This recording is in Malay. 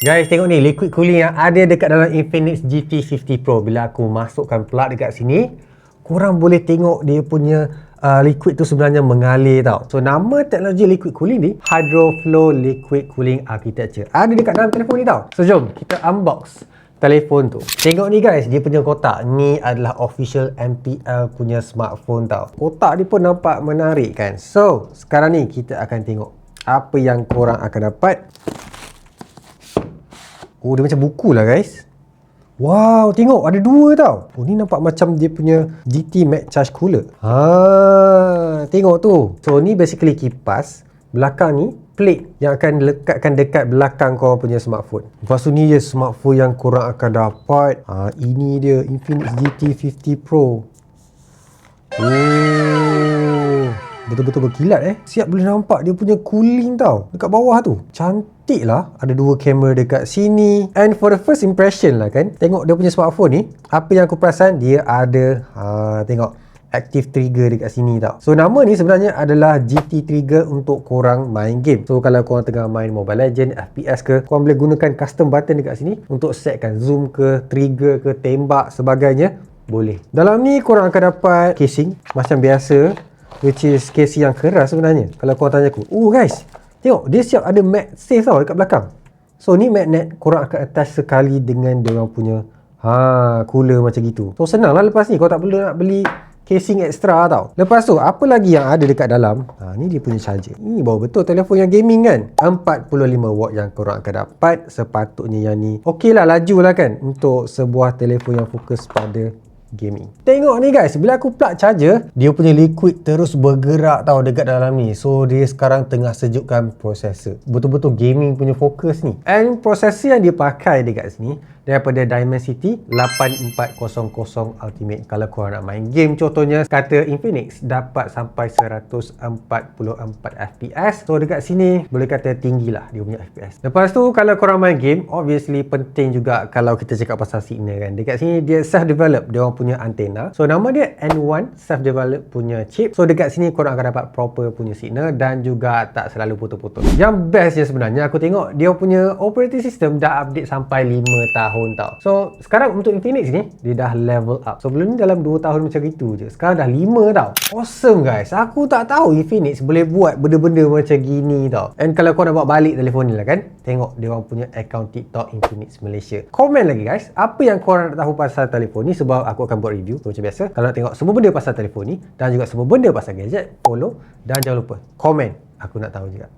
Guys, tengok ni liquid cooling yang ada dekat dalam Infinix GT50 Pro. Bila aku masukkan plug dekat sini, korang boleh tengok dia punya liquid tu sebenarnya mengalir tau. So nama teknologi liquid cooling ni Hydro Flow Liquid Cooling Architecture. Ada dekat dalam telefon ni tau. So jom kita unbox telefon tu. Tengok ni guys, dia punya kotak. Ni adalah official MPL punya smartphone tau. Kotak ni pun nampak menarik kan. So sekarang ni kita akan tengok apa yang korang akan dapat. Oh, dia macam buku lah guys. Wow, tengok ada dua tau. Oh, ni nampak macam dia punya GT Max Charge Cooler. Tengok tu. So ni basically kipas. Belakang ni plate yang akan lekatkan dekat belakang korang punya smartphone. Lepas tu ni je smartphone yang korang akan dapat. Ini dia Infinix GT50 Pro. Oh, betul-betul berkilat Siap boleh nampak dia punya cooling tau dekat bawah tu. Cantik lah. Ada dua kamera dekat sini. And for the first impression lah kan, tengok dia punya smartphone ni, apa yang aku perasan, dia ada tengok active trigger dekat sini tau. So nama ni sebenarnya adalah GT Trigger untuk korang main game. So kalau korang tengah main Mobile Legends, FPS ke, korang boleh gunakan custom button dekat sini untuk setkan zoom ke, trigger ke, tembak sebagainya. Boleh. Dalam ni korang akan dapat casing macam biasa, which is casing yang keras sebenarnya. Kalau korang tanya aku, guys, tengok dia siap ada MagSafe tau dekat belakang. So ni magnet korang akan attach sekali dengan diorang punya cooler macam gitu. So senang lah lepas ni, korang tak perlu nak beli casing extra tau. Lepas tu apa lagi yang ada dekat dalam? Ni dia punya charger. Ni bawa betul telefon yang gaming kan. 45 watt yang korang akan dapat. Sepatutnya yang ni okey lah, laju lah kan untuk sebuah telefon yang fokus pada gaming. Tengok ni guys, bila aku plug charger, dia punya liquid terus bergerak tau dekat dalam ni. So dia sekarang tengah sejukkan prosesor. Betul-betul gaming punya fokus ni. And prosesor yang dia pakai dekat sini daripada Dimensity 8400 Ultimate. Kalau korang nak main game contohnya, kata Infinix dapat sampai 144 FPS. So dekat sini boleh kata tinggi lah dia punya FPS. Lepas tu kalau korang main game, obviously penting juga kalau kita cakap pasal signal kan. Dekat sini dia self-develop, dia orang punya antena. So nama dia N1 self-develop punya chip. So dekat sini korang akan dapat proper punya signal dan juga tak selalu putus-putus. Yang bestnya sebenarnya aku tengok dia punya operating system dah update sampai 5 tahun tau. So sekarang untuk Infinix ni dia dah level up. So sebelum ni dalam 2 tahun macam itu je. Sekarang dah 5 tau. Awesome guys. Aku tak tahu Infinix boleh buat benda-benda macam gini tau. And kalau kau nak bawa balik telefon ni lah kan, tengok dia orang punya account TikTok Infinix Malaysia. Komen lagi guys, apa yang korang nak tahu pasal telefon ni, sebab aku akan buat review. So macam biasa, kalau nak tengok semua benda pasal telefon ni dan juga semua benda pasal gadget, follow dan jangan lupa komen. Aku nak tahu juga.